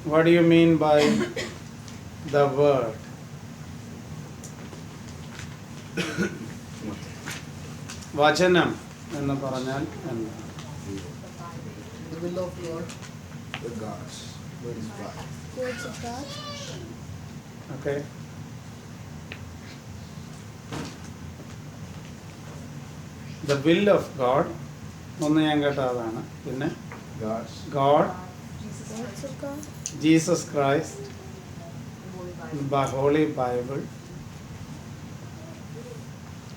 What do you mean by the word? വചനം എന്ന് പറഞ്ഞാൽ എന്താണ്? The will of God. The God's. Word is God. Words of God. Okay. The will of God. ഒന്ന് ഞാൻ കേട്ട അതാണ്. പിന്നെ God's. God, Words of God. Jesus Christ, the Holy Bible.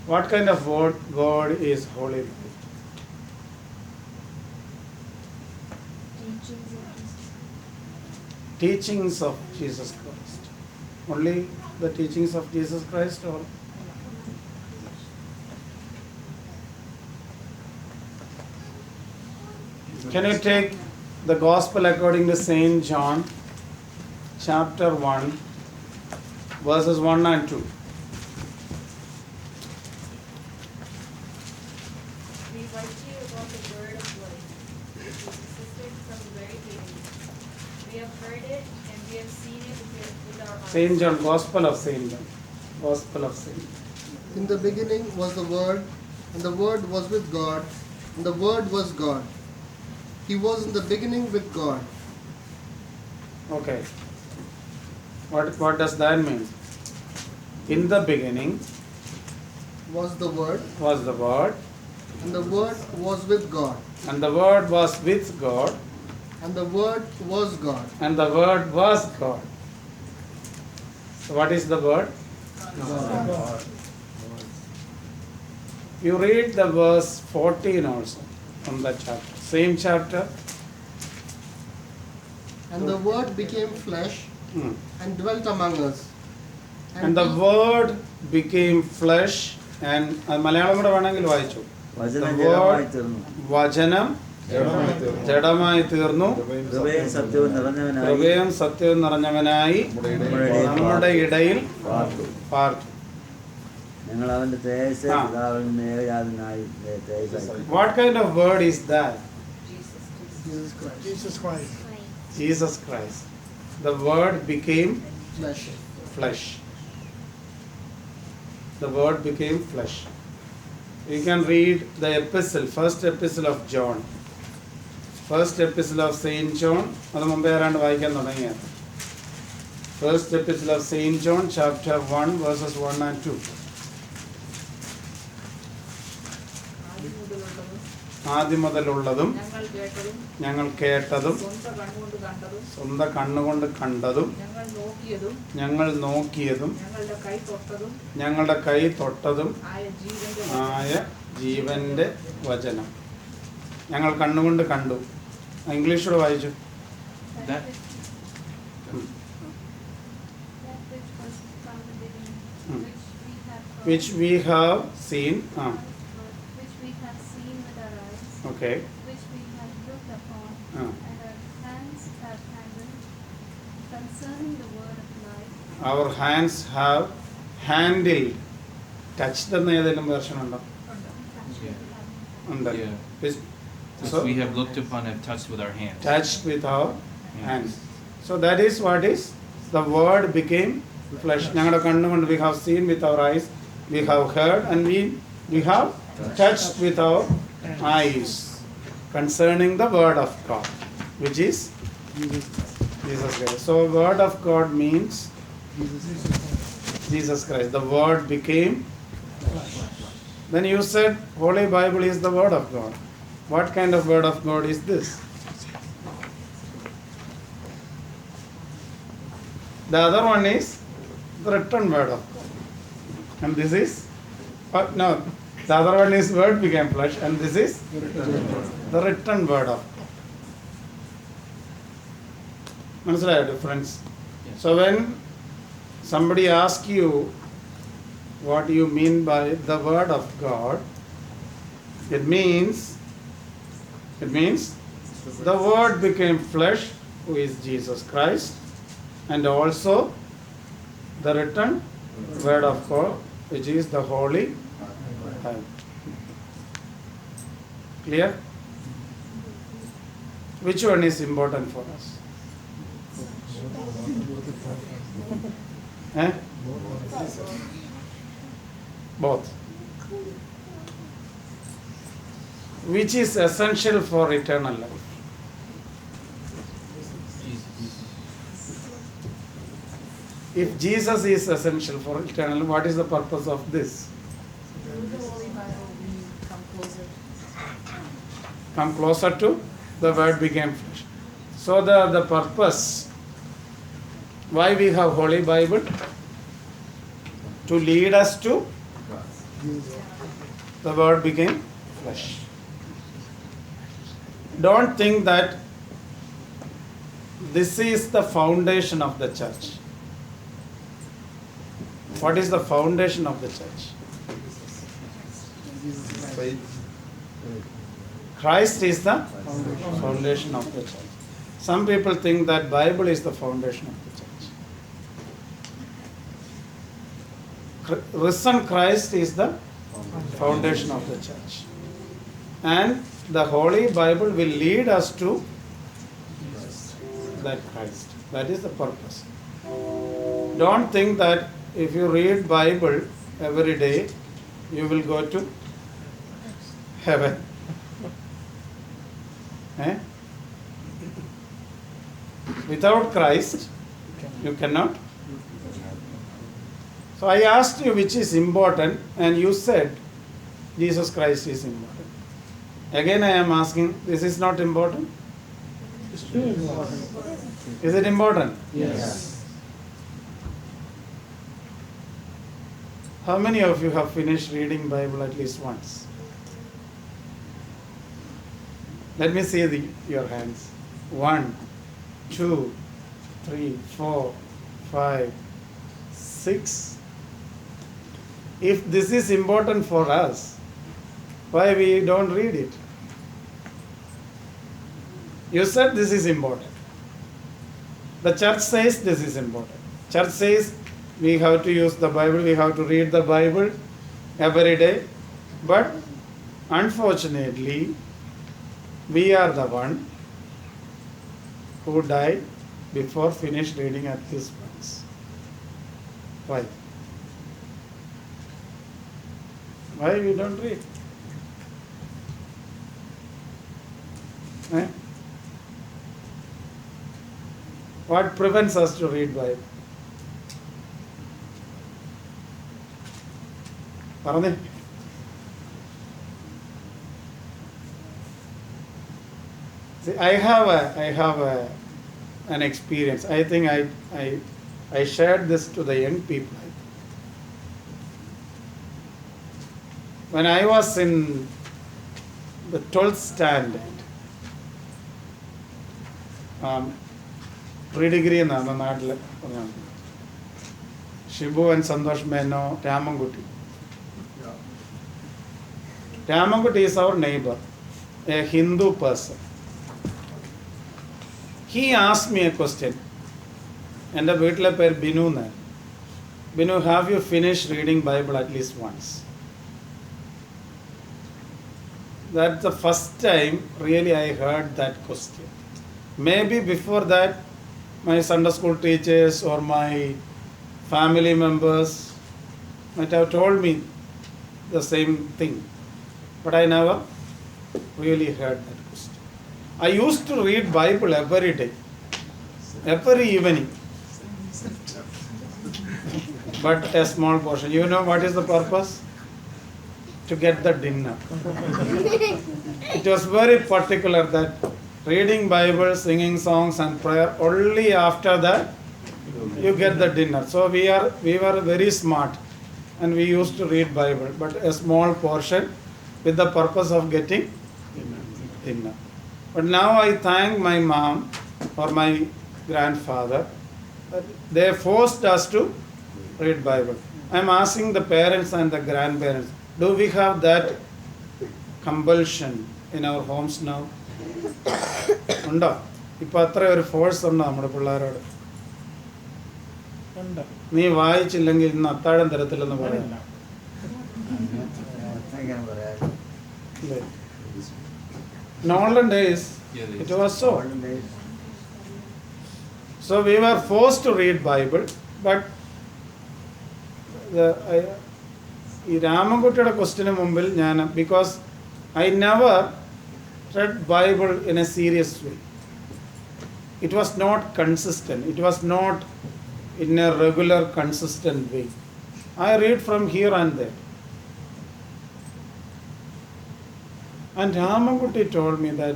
What kind of word God is Holy Bible? Teachings of Jesus Christ. Only the teachings of Jesus Christ, or can you take the Gospel according to Saint John, chapter 1, verses 1 and 2? We write to you about the word of life, which was existed from the very beginning. We have heard it and we have seen it with our eyes. Saint John, Gospel of Saint John. Gospel of Saint John. In the beginning was the Word, and the Word was with God, and the Word was God. He was in the beginning with God. Okay. What does that mean? In the beginning Was the Word, was the Word, and the Word was with God, and the Word was with God, and the Word was God. and the Word was God. So what is the Word? God. You read the verse 14 also from that chapter. Same chapter. And the Word became flesh Hmm. and dwelt among us. And the Word became flesh and Malayalam കൂടെ വേണമെങ്കിൽ വായിച്ചു. വചനം The ജഡമായി word, തീർന്നു. വചനം ജഡമായി തീർന്നു, കൃപയും സത്യവും നിറഞ്ഞവനായി കൃപയും സത്യവും നിറഞ്ഞവനായി നമ്മുടെ ഇടയിൽ പാർത്തു. പാർത്തു. ഞങ്ങൾ അവന്റെ തേജസ്സ് ആ. പിതാവിൽ നിന്ന് ഏകജാതനായി തേജസ്സായി. What kind of word is that? Jesus Christ. Jesus Christ. Jesus Christ. The Word became Flesh. flesh. The Word became flesh. You can read the epistle, first epistle of John. First epistle of Saint John. അത് മുമ്പേ ആരാണ്ട് വായിക്കാൻ തുടങ്ങിയത്. First epistle of Saint John, chapter 1, verses 1 and 2. ആദ്യം മുതലുള്ളതും ഞങ്ങൾ കേട്ടതും ഞങ്ങൾ കേട്ടതും സ്വന്തം കണ്ണുകൊണ്ട് കണ്ടതും സ്വന്തം കണ്ണുകൊണ്ട് കണ്ടതും ഞങ്ങൾ നോക്കിയതും ഞങ്ങൾ നോക്കിയതും ഞങ്ങളുടെ കൈ തൊട്ടതും ഞങ്ങളുടെ കൈ തൊട്ടതും ആയ ജീവന്റെ ആയ ജീവന്റെ വചനം. ഞങ്ങൾ കണ്ണുകൊണ്ട് കണ്ടു. ഇംഗ്ലീഷിലൂടെ വായിച്ചു. That which was from the beginning, Hmm. which we have Which we have heard, seen. which we have seen with our eyes, Okay. which we have looked upon, Ah. and our hands have handled, concerning the word of life. Our hands have handled. Touched എന്ന് ഏതെങ്കിലും version ഉണ്ടോ? ഉണ്ട്. Yeah. Which- Which So, we have looked upon and touched with our hands. touched with our Yes. hands. So that is what is the word became flesh. ഞങ്ങളുടെ കണ്ണുകൊണ്ട് we have seen with our eyes, we have heard, and we have touched with our eyes concerning the word of God, which is Jesus Christ. So word of God means Jesus Christ. The word became. Then you said Holy Bible is the word of God. What kind of word of God is this? The other one is the written word of God. And this is, no, the other one is word became flesh, and this is the written word of God. മനസ്സിലായോ difference? Yes. So when somebody asks you what you mean by the word of God, it means the word became flesh, who is Jesus Christ, and also the written word of God, which is the Holy Bible. Clear? Which one is important for us? Eh? Both. Which is essential for eternal life? If Jesus is essential for eternal life, what is the purpose of this? Through the Holy Bible, we come closer. Come closer to the Word became flesh. So the purpose, why we have Holy Bible? To lead us to the Word became flesh. Don't think that this is the foundation of the church. What is the foundation of the church? Christ is the foundation of the church. Some people think that Bible is the foundation of the church. Risen Christ is the foundation of the church. And the Holy Bible will lead us to that Christ. That is the purpose. Don't think that if you read Bible every day, you will go to heaven. Eh? Without Christ, you cannot. So I asked you which is important, and you said Jesus Christ is important. Again I am asking, this is not important? Is it important? Yes. How many of you have finished reading Bible at least once? Let me see your hands. 1, 2, 3, 4, 5, 6. If this is important for us, why we don't read it? You said this is important. The church says this is important. Church says we have to use the Bible, we have to read the Bible every day. But unfortunately, we are the one who died before finished reading at least once. Why? Why we don't read? Eh? What prevents us to read Bible? പറഞ്ഞേ. See, I have an experience. I think I shared this to the young people. When I was in the 12th standard, pre-degree എന്നാണ് നാട്ടിൽ പറഞ്ഞത്. Shibu and Santosh Menon, Ramankutty. Ramankuti is our neighbor, a Hindu person. He asked me a question. എൻ്റെ വീട്ടിലെ പേര് ബിനു എന്നാണ്. Binu, have you finished reading Bible at least once? That's the first time really I heard that question. Maybe before that, my Sunday school teachers or my family members might have told me the same thing. But I never really heard that question. I used to read Bible every day, every evening. But a small portion. You know what is the purpose? To get the dinner. It was very particular that reading Bible, singing songs and prayer, only after that you get the dinner. So we were very smart and we used to read Bible, but a small portion with the purpose of getting dinner. But now I thank my mom or my grandfather that they forced us to read Bible. I am asking the parents and the grandparents, do we have that compulsion in our homes now? ഉണ്ടോ? ഇപ്പം അത്ര ഒരു force ഉണ്ടോ നമ്മുടെ പിള്ളേരോട്? നീ വായിച്ചില്ലെങ്കിൽ ഇന്ന് അത്താഴം തരത്തില്ലെന്ന് പറയല്ല. In olden days, it was so. So we were forced to read Bible, but ഈ രാമൻകുട്ടിയുടെ ക്വസ്റ്റിന് മുമ്പിൽ ഞാൻ because I never read Bible in a serious way. It was not consistent. It was not in a regular, consistent way. I read from here and there. And Ramankutty told me that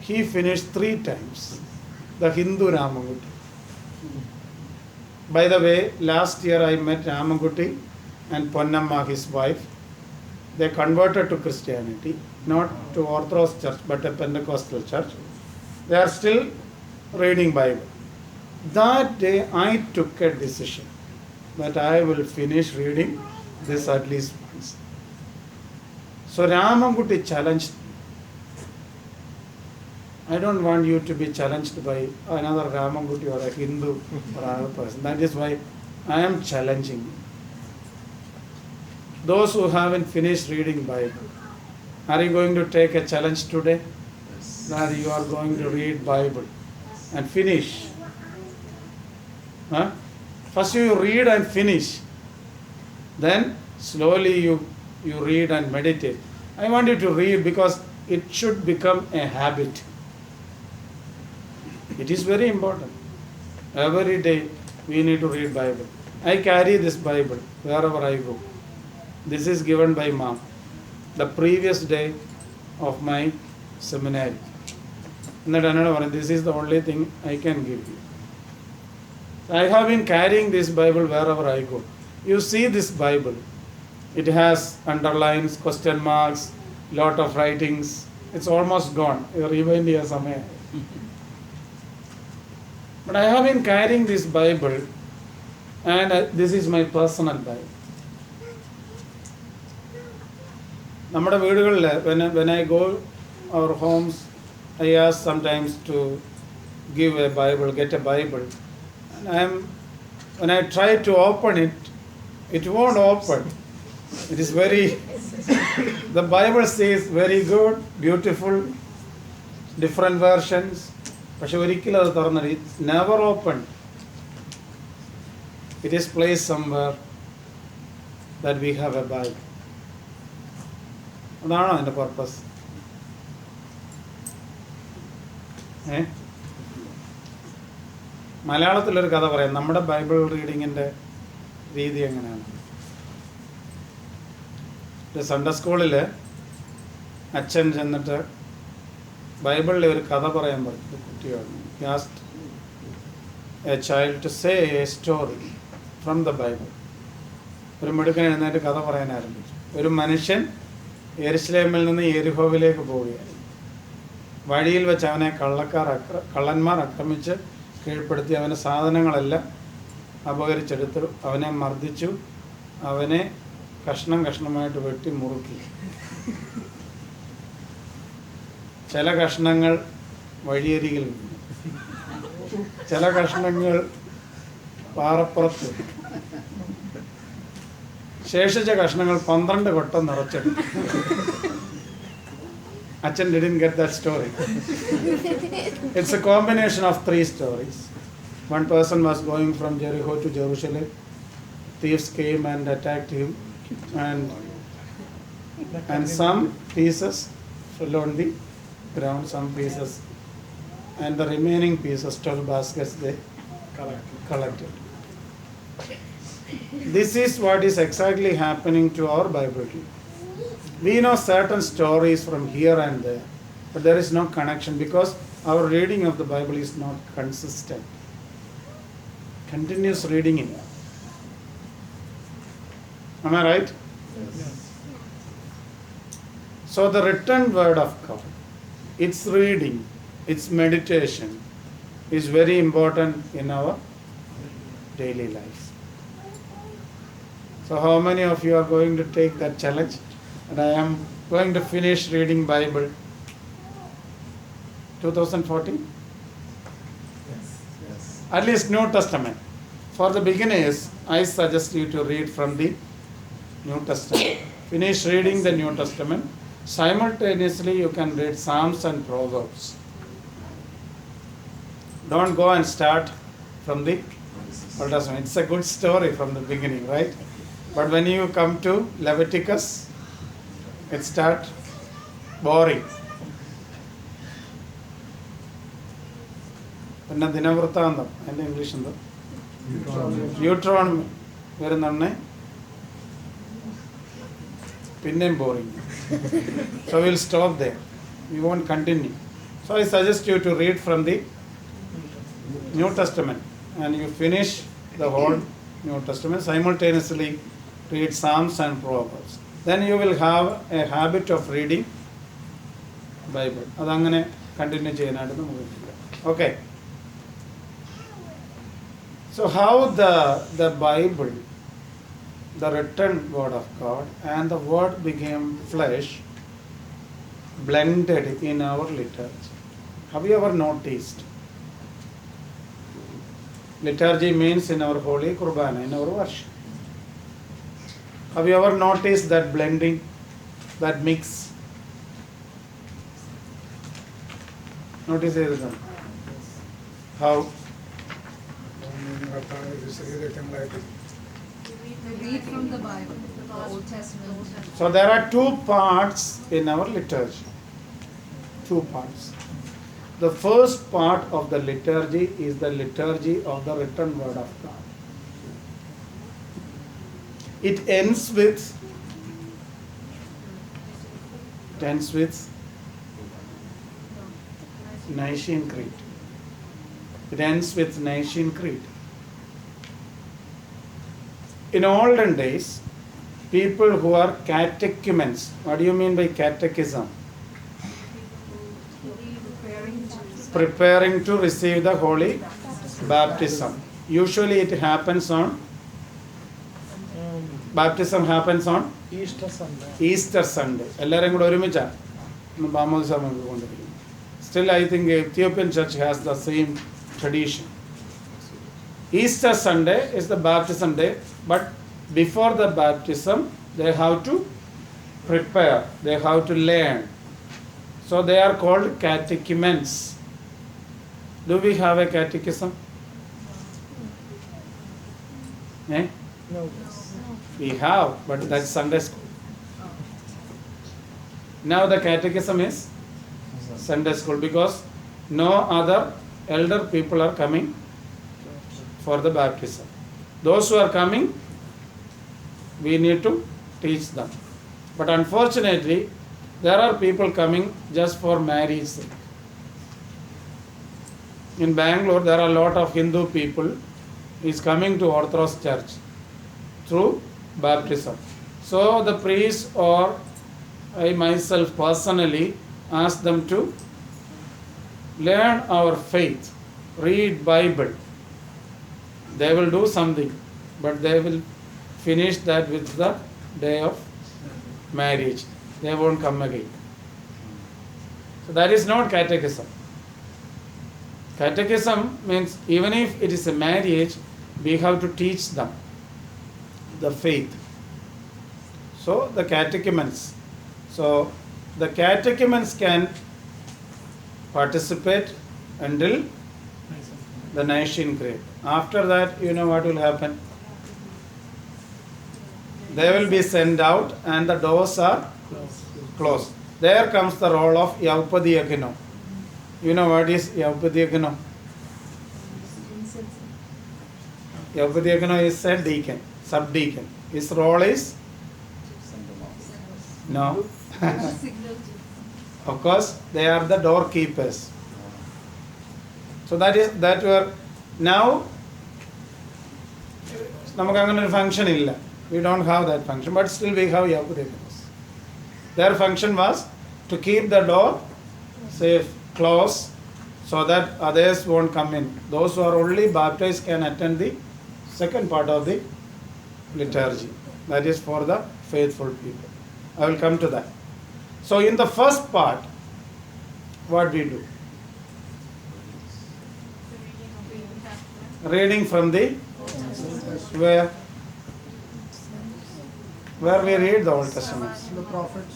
he finished 3 times the Hindu Ramankutty. By the way, last year I met Ramankutty and Ponnamma, his wife. They converted to Christianity, not to Orthodox church, but a Pentecostal church. They are still reading Bible. That day I took a decision that I will finish reading this at least once. So Ramankutty challenged me. I don't want you to be challenged by another Ramankutty or a Hindu or another person. That is why I am challenging you. Those who haven't finished reading Bible, are you going to take a challenge today? That you are going to read Bible and finish. Huh? First you read and finish. Then slowly you read and meditate. I want you to read because it should become a habit. It is very important. Every day we need to read Bible. I carry this Bible wherever I go. This is given by mom the previous day of my seminary. This is the only thing I can give you. I have been carrying this Bible wherever I go. You see this Bible. It has underlines, question marks, lot of writings. It's almost gone. But I have been carrying this Bible, and this is my personal Bible. നമ്മുടെ വീടുകളിൽ when I go our homes, I ask sometimes to give a Bible, get a Bible. And when I try to open it, it won't open. It is very, the Bible says very good, beautiful, different versions. പക്ഷെ ഒരിക്കലും അത് തുറന്നിട്ട് it's never opened. It is placed somewhere that we have a Bible. അതാണോ അതിൻ്റെ purpose? മലയാളത്തിലൊരു കഥ പറയാം. നമ്മുടെ Bible റീഡിങ്ങിൻ്റെ രീതി എങ്ങനെയാണ്? ഒരു സൺഡേ സ്കൂളിൽ അച്ഛൻ ചെന്നിട്ട് ബൈബിളിലെ ഒരു കഥ പറയാൻ പറഞ്ഞു കുട്ടിയോട്. He asked a child to say a story from the Bible. ഒരു മിടുക്കൻ എഴുന്നേറ്റ് കഥ പറയാൻ ആരംഭിച്ചു. ഒരു മനുഷ്യൻ യെരുശലേമിൽ നിന്ന് യെരിഹോവിലേക്ക് പോവുകയായിരുന്നു. വഴിയിൽ വെച്ച് അവനെ കള്ളന്മാർ ആക്രമിച്ച് കീഴ്പ്പെടുത്തി അവൻ്റെ സാധനങ്ങളെല്ലാം അപഹരിച്ചെടുത്തു. അവനെ മർദ്ദിച്ചു. അവനെ കഷ്ണം കഷ്ണമായിട്ട് വെട്ടി മുറുക്കി. ചില കഷ്ണങ്ങൾ വഴിയരികിൽ വീണു, ചില കഷ്ണങ്ങൾ പാറപ്പുറത്ത്, ശേഷിച്ച കഷ്ണങ്ങൾ 12 കൊട്ടം നിറച്ചെടുത്തു. അച്ഛൻ didn't get that story. It's a combination of 3 stories. One person was going from Jericho to Jerusalem. Thieves came and attacked him, and some pieces fell on the ground, some pieces, and the remaining pieces, 12 baskets, they collected. This is what is exactly happening to our Bible. We know certain stories from here and there, but there is no connection because our reading of the Bible is not consistent. Continuous reading in it. Am I right? Yes. So the written word of God, its reading, its meditation is very important in our daily lives. So how many of you are going to take that challenge? And I am going to finish reading Bible 2014? Yes. At least New Testament. For the beginners, I suggest you to read from the New Testament. Finish reading the New Testament. Simultaneously, you can read Psalms and Proverbs. Don't go and start from the Old Testament. It's a good story from the beginning, right? But when you come to Leviticus, it starts boring. പിന്നെ ദിനവൃത്താന്തം അതിൻ്റെ English എന്തോ ന്യൂട്രോണമി വരുന്നുണ്ടെ പിന്നെയും boring. So we'll stop there. We won't continue. So I suggest you to read from the New Testament and you finish the whole New Testament. Simultaneously read Psalms and Proverbs. Then you will have a habit of reading Bible. അതങ്ങനെ continue ചെയ്യാനായിട്ട് നമുക്ക് okay. So how the Bible, the written word of God and the word became flesh, blended in our liturgy. Have you ever noticed? Liturgy means in our Holy Kurbana, in our worship. Have you ever noticed that blending, that mix? Notice it. How? We read from the Bible, the Old Testament. So there are two parts in our liturgy. Two parts. The first part of the liturgy is the liturgy of the written word of God. It ends with Nicene Creed. It ends with Nicene Creed. In olden days, people who are catechumens, what do you mean by catechism? Preparing to receive the holy baptism. Usually it happens on, baptism happens on Easter Sunday. എല്ലാവരും കൂടെ ഒരുമിച്ചാണ് ബാമോദിസ കൊണ്ടിരിക്കുന്നത്. Still I think Ethiopian church has the same tradition. Easter Sunday is the baptism day, but before the baptism they have to prepare, they have to learn. So they are called catechumens. Do we have a catechism? Eh? No. We have, but that's Sunday school. Now the catechism is Sunday school because no other elder people are coming for the baptism. Those who are coming, we need to teach them. But unfortunately, there are people coming just for marriage sake. In Bangalore, there are a lot of Hindu people is coming to Orthodox Church through baptism. So the priest or I myself personally ask them to learn our faith, read Bible. They will do something, but they will finish that with the day of marriage. They won't come again. So that is not catechism. Catechism means even if it is a marriage, we have to teach them the faith. So the catechumens. So the catechumens can participate until the Nicene Creed. After that, you know what will happen? They will be sent out and the doors are closed. There comes the role of Yaupadiyakino. You know what is Yaupadiyakino? Yaupadiyakino is a deacon, subdeacon. His role is? No. Of course, they are the doorkeepers. So that were now നമുക്ക് അങ്ങനെ ഒരു function ഇല്ല. We don't have that function, but still we have Yaupadiyakanos. Their function was to keep the door safe, closed, so that others won't come in. Those who are only baptized can attend the second part of the liturgy. That is for the faithful people. I will come to that. So in the first part, what we do? Reading from the where we read the Old Testament. The prophets.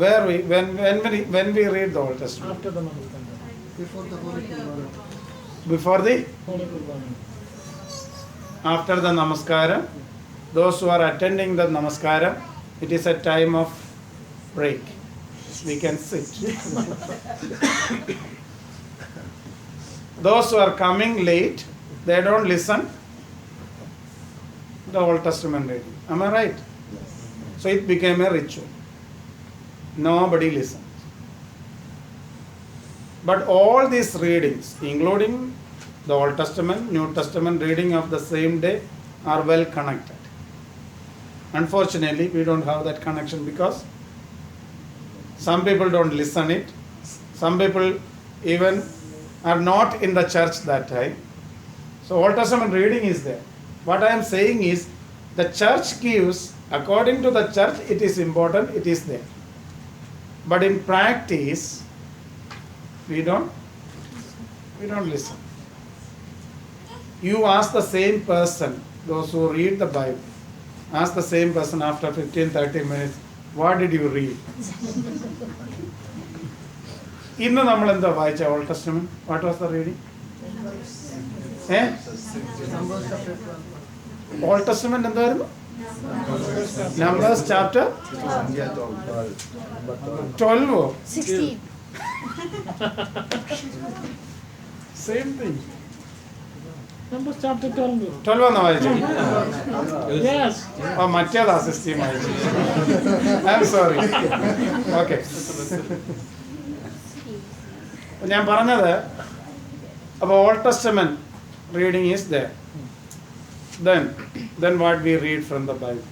Where when we read the Old Testament. After the Before the Holy Kurbana. before the, after the namaskara, those who are attending the namaskara, it is a time of break. We can sit. Those who are coming late, they don't listen the Old Testament reading. Am I right? So it became a ritual. Nobody listens. But all these readings, including the Old Testament, New Testament reading of the same day, are well connected. Unfortunately, we don't have that connection because some people don't listen it. Some people even are not in the church that time. So Old Testament reading is there. What I am saying is the church gives, according to the church, it is important, it is there. But in practice, we don't listen. You ask the same person, those who read the Bible, ask the same person after 15-30 minutes, what did you read? ഇന്ന് നമ്മൾ എന്താ വായിച്ച old testament? What was the reading? Old testament എന്തായിരുന്നു? Numbers chapter 12. 16. Same thing. Numbers chapter 12. 12 എന്നാ വായിച്ചത്? Yes. ഓ മറ്റേതാ സിസ്റ്റീം വായിച്ചത്. I am sorry. ഓക്കെ. ഞാൻ പറഞ്ഞത്, അപ്പോൾ Old Testament reading is there. Then what we read from the Bible?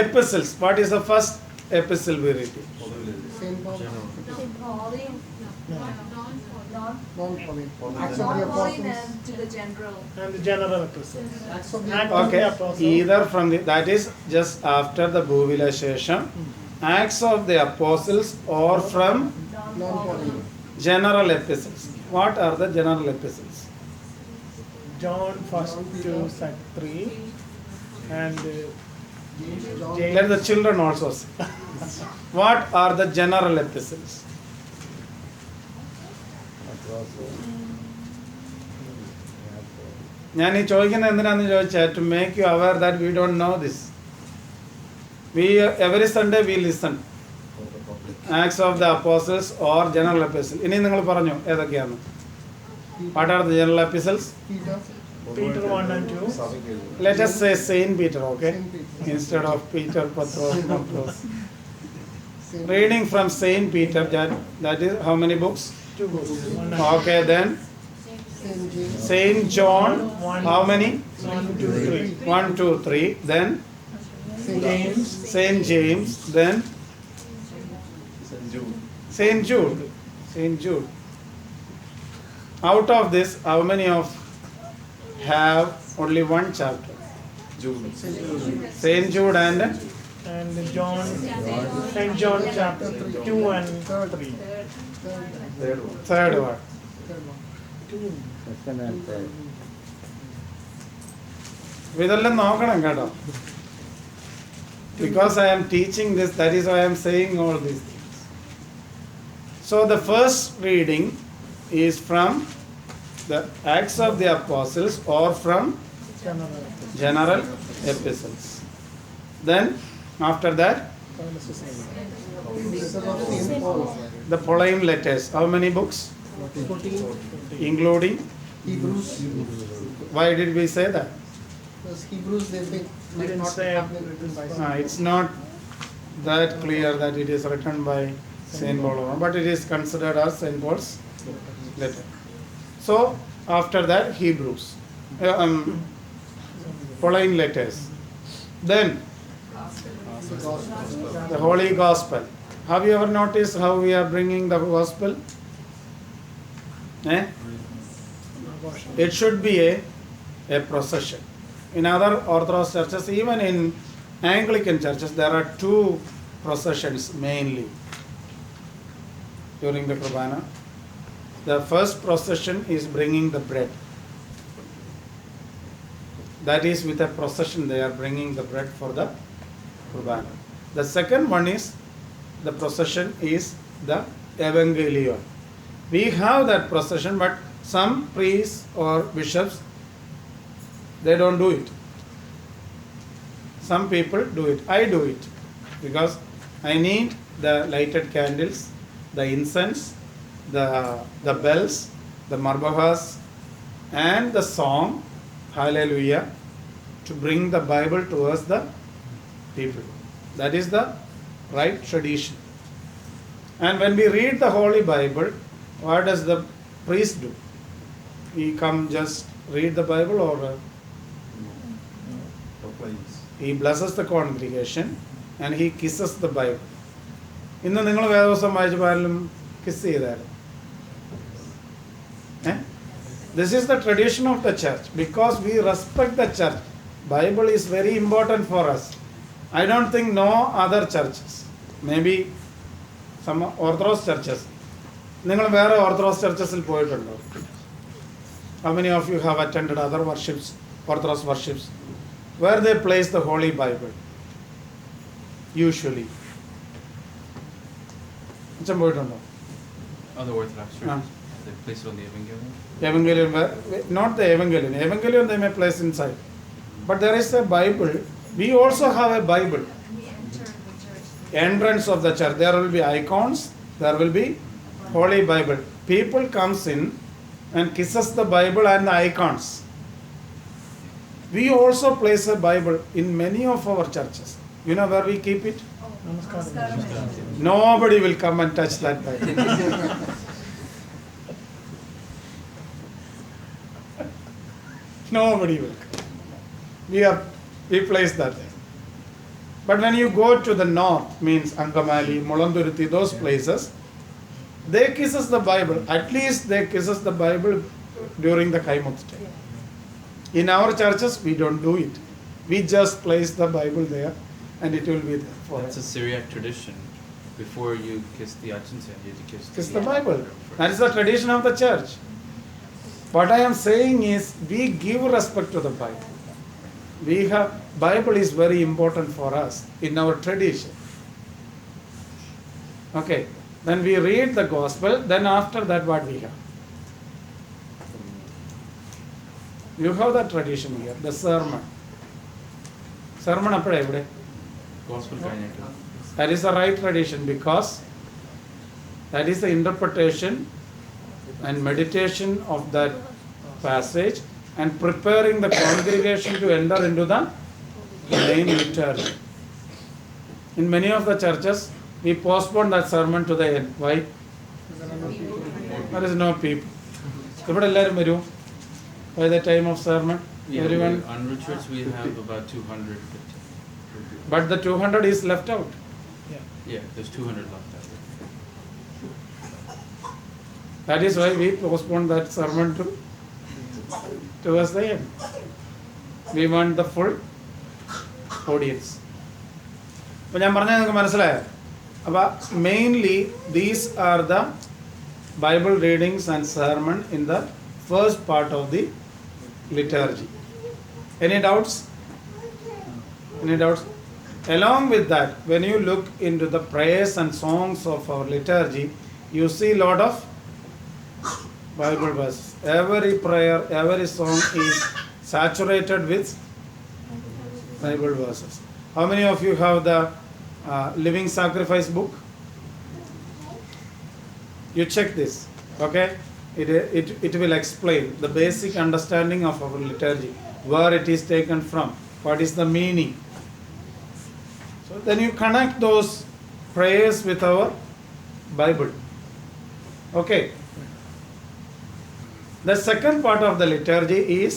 Epistles. What is the first epistle we read? Saint Paul. Pauline. Non-Pauline. Acts of the Pauline Apostles. and to the general. And the general epistle. Acts of the Acts of Okay, the Apostles. either from the, that is just after the Bhuvila Shesham, Acts of the Apostles, or from Non-Pauline. general epistles. What are the general epistles? John 1-3 and James. Let the children also say. What are the general epistles? ഞാൻ ഈ ചോദിക്കുന്നത് എന്തിനാന്ന് ചോദിച്ചാൽ to make you aware that we don't know this. We every Sunday we listen. Acts of the Apostles or general epistles. ഇനി നിങ്ങൾ പറഞ്ഞു ഏതൊക്കെയാണ്? What are the general epistles? Peter. Peter 1 and 2. Let us say Saint Peter, okay? Saint Peter. Instead of Peter, Petros, Petros. Saint Reading from Saint Peter, that is how many books? 2 books. Okay, then Saint James. Saint John, how many? 1, 2, 3. 1, 2, 3. Then James. Saint James. Then Saint Jude. Saint Jude. Out of this, how many of have only one chapter? Saint Jude and And John. St. John chapter 2 and 3. third one. 2. Second and third. ഇതെല്ലാം നോക്കണം കേട്ടോ. Because I am teaching this, that is why I am saying all these things. So the first reading is from the Acts of the Apostles or from general epistles. Then after that, Letter of Saint Paul. the Pauline letters. How many books? 14. Including, Hebrews. why did we say that? Because Hebrews they think We might didn't not say have been written by Saint It's not that clear that it is written by Saint Paul, but it is considered as Saint Paul's letter. So after that, Hebrews, Pauline letters. Then the Holy Gospel. Have you ever noticed how we are bringing the Gospel? It should be a procession. In other Orthodox churches, even in Anglican churches, there are 2 processions mainly during the Kurbana. The first procession is bringing the bread. That is, with a procession they are bringing the bread for the Kurbana. The second one is, the procession is the evangelion. We have that procession, but some priests or bishops, they don't do it. Some people do it. I do it because I need the lighted candles, the incense, the bells, the marbahas, and the song, Hallelujah, to bring the Bible towards the people. That is the right tradition. And when we read the Holy Bible, what does the priest do? He come just read the Bible, or he blesses the congregation and he kisses the Bible. ഇന്ന് നിങ്ങൾ വേദപുസ്തകം വായിച്ചപ്പോൾ ആരെങ്കിലും kiss ചെയ്തായിരുന്നു? This is the tradition of the church because we respect the church. Bible is very important for us. I don't think no other churches, maybe some Orthodox churches. നിങ്ങൾ വേറെ orthodox ചർച്ചസിൽ പോയിട്ടുണ്ടോ? How many of you have attended other worships, Orthodox worships, where they place the Holy Bible? Usually. അച്ഛൻ പോയിട്ടുണ്ടോ? Other Orthodox churches, they place it on the Evangelion. Evangelion, not the Evangelion. Evangelion they may place inside. But there is a Bible. We also have a Bible. Entrance of the church. There will be icons. There will be Holy Bible. People comes in and kisses the Bible and the icons. We also place a Bible in many of our churches. You know where we keep it? Nobody will come and touch that Bible. Nobody will come. We place that there. But when you go to the north, means Angamali, Mulanduruthi, those places, they kisses the Bible. At least they kisses the Bible during the Kaimuth time. In our churches, we don't do it. We just place the Bible there and it will be there forever. That's a Syriac tradition. Before you kiss the Achinsa, you have to Kiss the Bible. That is the tradition of the church. What I am saying is, we give respect to the Bible. Bible is very important for us in our tradition. Okay, then we read the gospel, then after that what we have? You have that tradition here, the sermon. Sermon appada evide? Gospel കഴിഞ്ഞിട്ട്. That is the right tradition because that is the interpretation and meditation of that passage and preparing the congregation to enter into the main liturgy. In many of the churches, we postpone that sermon to the end. Why? There is no people. ഇവിടെ എല്ലാവരും വരും by the time of sermon. Yeah, Everyone. on retreats we have about 250. But the 200 is left out. Yeah, there's 200 left out. That is why we postpone that sermon towards the end. We want the full audience. അപ്പോൾ ഞാൻ പറഞ്ഞത് നിങ്ങൾക്ക് മനസ്സിലായോ? അപ്പോൾ mainly these are the Bible readings and sermon in the first part of the liturgy. Any doubts? Any doubts? Along with that, when you look into the prayers and songs of our liturgy, you see a lot of Bible verses. Every prayer, every song is saturated with Bible verses. How many of you have the Living Sacrifice book? You check this, okay? It will explain the basic understanding of our liturgy, where it is taken from, what is the meaning. So then you connect those prayers with our Bible. Okay. The second part of the liturgy is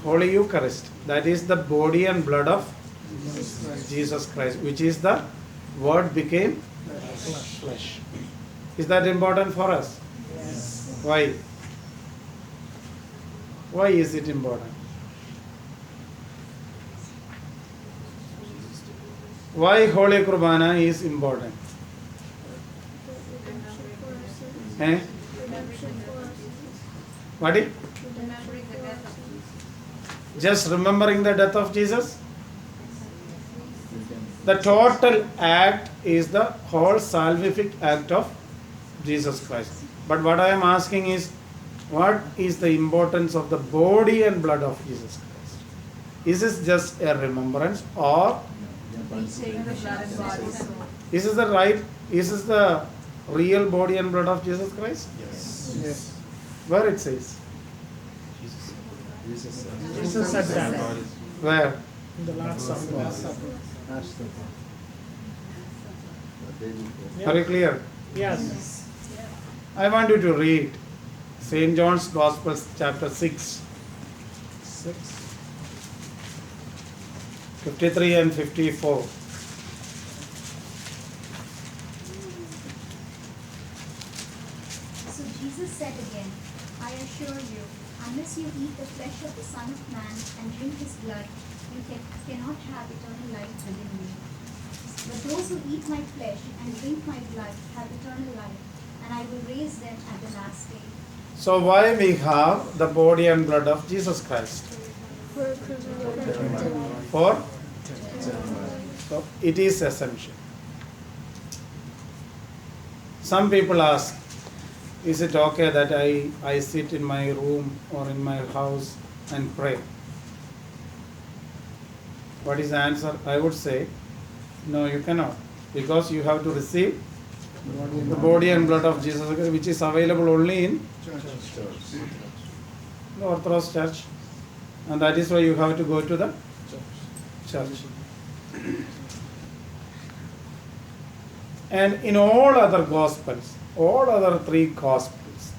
Holy Eucharist. That is the body and blood of Jesus Christ, which is the Word became flesh. Is that important for us? Yes. Why? Why is it important? Why Holy Kurbana is important? Eh? What? Remembering the death of Jesus. Just remembering the death of Jesus? The total act is the whole salvific act of Jesus Christ. But what I am asking is, what is the importance of the body and blood of Jesus Christ? Is this just a remembrance, or Saying the blood and body. is this the right? Is this the real body and blood of Jesus Christ? Yes. Where it says? Jesus Jesus said that Where? in the Last Supper. Very clear. Yes. I want you to read St. John's Gospel, chapter 6, 53 and 54. So Jesus said again, I assure you, unless you eat the flesh of the Son of Man and drink his blood, you cannot have eternal life within you. But those who eat my flesh and drink my blood have eternal life, and I will raise them at the last day. So why we have the body and blood of Jesus Christ? For? So it is essential. Some people ask, is it okay that I sit in my room or in my house and pray? What is the answer? I would say, no, you cannot. Because you have to receive the body and blood of Jesus Christ, which is available only in the Orthodox Church. And that is why you have to go to the church. And in all other Gospels, all other three Gospels,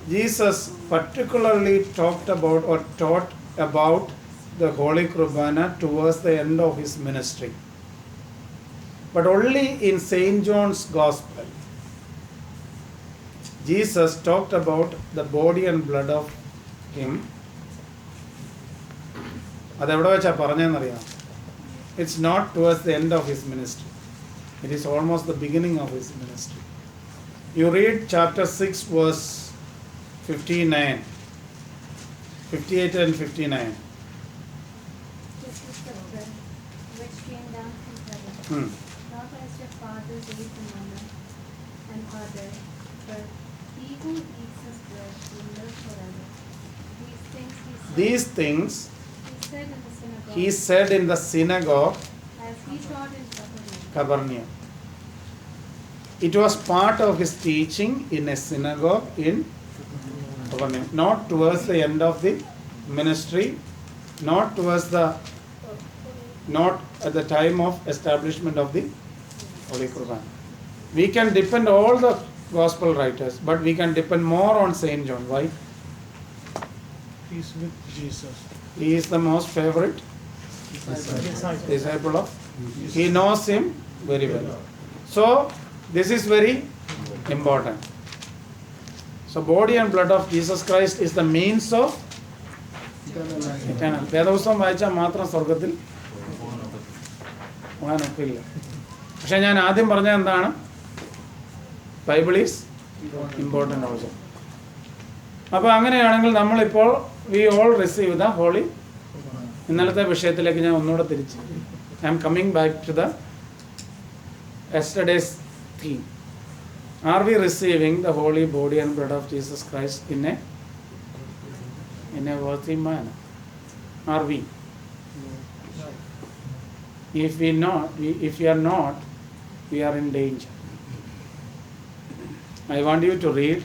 Jesus particularly talked about or taught about the Holy Kurbana towards the end of his ministry. But only in St. John's Gospel, Jesus talked about the body and blood of him. അതെവിടെ വെച്ചാ പറഞ്ഞെന്നറിയാം? It's not towards the end of his ministry. It is almost the beginning of his ministry. You read chapter 6 verse 59, 58 and 59. This is the bread which came down from heaven, not as your fathers ate the manna and are dead, but he who eats this bread will live forever. These things he said in the synagogue, as he taught in Capernaum. Capernaum. It was part of his teaching in a synagogue in Capernaum, not towards the end of the ministry, not at the time of establishment of the Holy Quran. We can depend all the gospel writers, but we can depend more on Saint John. Why? He's with Jesus. He is the most favorite disciple of. He knows him very well. So this is very important. So body and blood of Jesus Christ is the means of eternal. വേദപുസ്തകം വായിച്ചാൽ മാത്രം സ്വർഗത്തിൽ പോകാനൊക്കില്ല. പക്ഷെ ഞാൻ ആദ്യം പറഞ്ഞ എന്താണ്? Bible is important also. അപ്പോൾ അങ്ങനെയാണെങ്കിൽ നമ്മളിപ്പോൾ we all receive the holy. ഇന്നലത്തെ വിഷയത്തിലേക്ക് ഞാൻ ഒന്നുകൂടെ തിരിച്ച് I am coming back to the yesterday's theme. Are we receiving the holy body and blood of Jesus Christ in a worthy manner? Are we? If we are not, we are in danger. I want you to read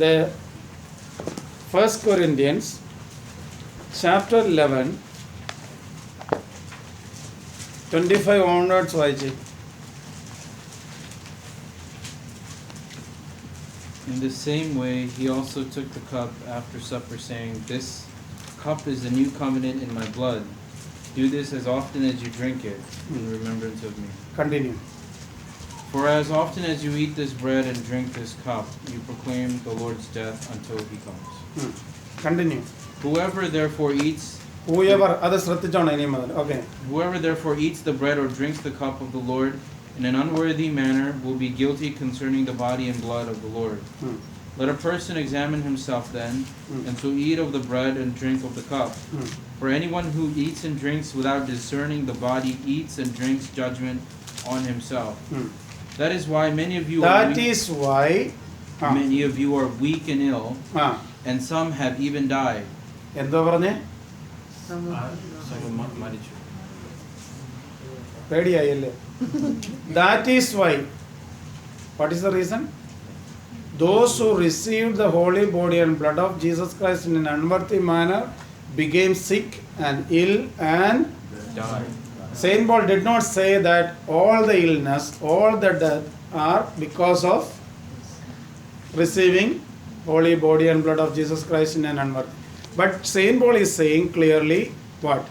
the 1 Corinthians chapter 11, 25 onwards. In the same way, he also took the cup after supper, saying, "This cup is the new covenant in my blood. Do this as often as you drink it, in remembrance of me. Continue. For as often as you eat this bread and drink this cup, you proclaim the Lord's death until he comes. Continue. Whoever therefore eats Whoever other ശ്രദ്ധിച്ചോണം ഇനി മുതൽ. Okay. Whoever therefore eats the bread or drinks the cup of the Lord in an unworthy manner will be guilty concerning the body and blood of the Lord. Let a person examine himself then, and so eat of the bread and drink of the cup. For anyone who eats and drinks without discerning the body eats and drinks judgment on himself. That is why many of you are That weak, is why many of you are weak and ill, and some have even died. എന്താ പറഞ്ഞേ? പേടിയായല്ലേ? That is why. What is the reason? Those who received the holy body and blood of Jesus Christ in an unworthy manner became sick and ill and Died. Saint Paul did not say that all the illness, all the death are because of receiving holy body and blood of Jesus Christ in an unworthy. But Saint Paul is saying clearly what?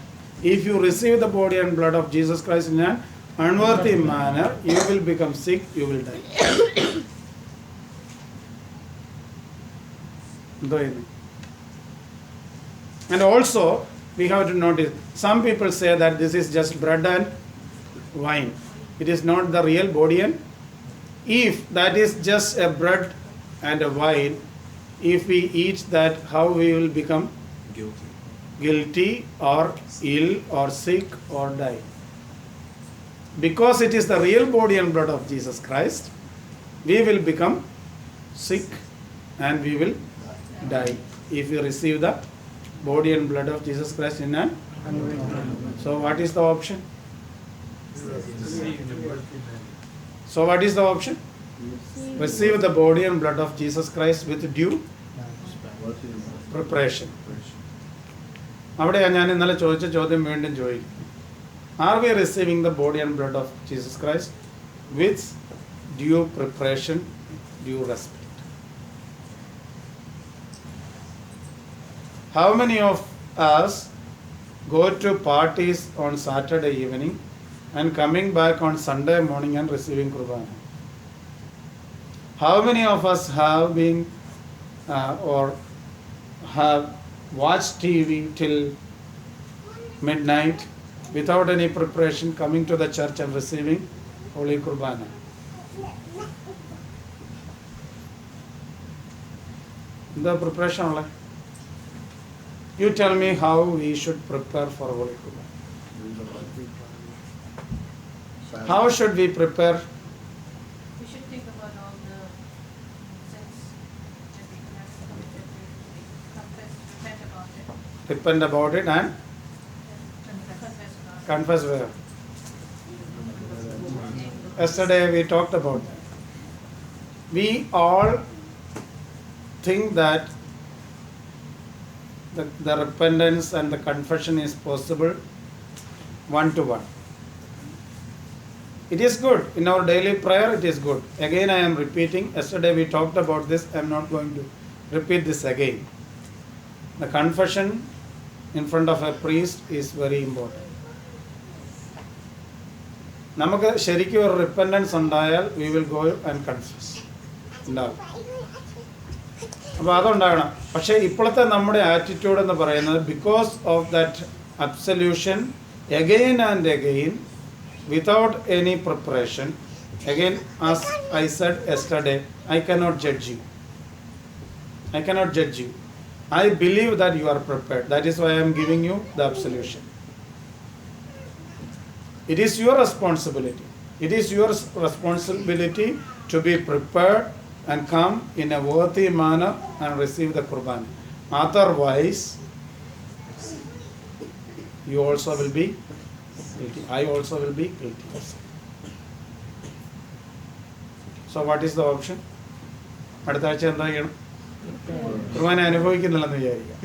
If you receive the body and blood of Jesus Christ in an unworthy manner, you will become sick, you will die. And also, we have to notice, some people say that this is just bread and wine. It is not the real body and if that is just a bread and a wine, if we eat that, how we will become guilty or ill or sick or die. Because it is the real body and blood of Jesus Christ, we will become sick and we will die if we receive the body and blood of Jesus Christ in an. So what is the option? So what is the option? Receive the body and blood of Jesus Christ with due preparation. അവിടെയാണ് ഞാൻ ഇന്നലെ ചോദിച്ച ചോദ്യം വീണ്ടും ചോദിക്കും. Are we receiving the body and blood of Jesus Christ with due preparation, due respect? How many of us go to parties on Saturday evening and coming back on Sunday morning and receiving Qurbana? How many of us have been or have watched TV till midnight without any preparation, coming to the church and receiving Holy Qurbana? The preparation like. You tell me how we should prepare for Holy Qurbana. How should we prepare? We should think about all the sins that we have committed, repent about it. Repent about it and confess where? Yesterday we talked about that. We all think that the repentance and the confession is possible one-to-one. It is good. In our daily prayer, it is good. Again, I am repeating. Yesterday we talked about this. I am not going to repeat this again. The confession in front of a priest is very important. നമുക്ക് ശരിക്കും ഒരു repentance ഉണ്ടായാൽ we will go and confess. ഉണ്ടാകും. അപ്പോൾ അതുണ്ടാകണം. പക്ഷേ ഇപ്പോഴത്തെ നമ്മുടെ attitude എന്ന് പറയുന്നത് because of that absolution again and again without any preparation again as I said yesterday I cannot judge you. I cannot judge you. I believe that you are prepared. That is why I am giving you the absolution. It is your responsibility. It is your responsibility to be prepared and come in a worthy manner and receive the Qurban. Otherwise, you also will be guilty. I also will be guilty. So what is the option? അടുത്ത ആഴ്ച എന്താ ചെയ്യണം? ഖുർബാന അനുഭവിക്കുന്നില്ലെന്ന് വിചാരിക്കുക.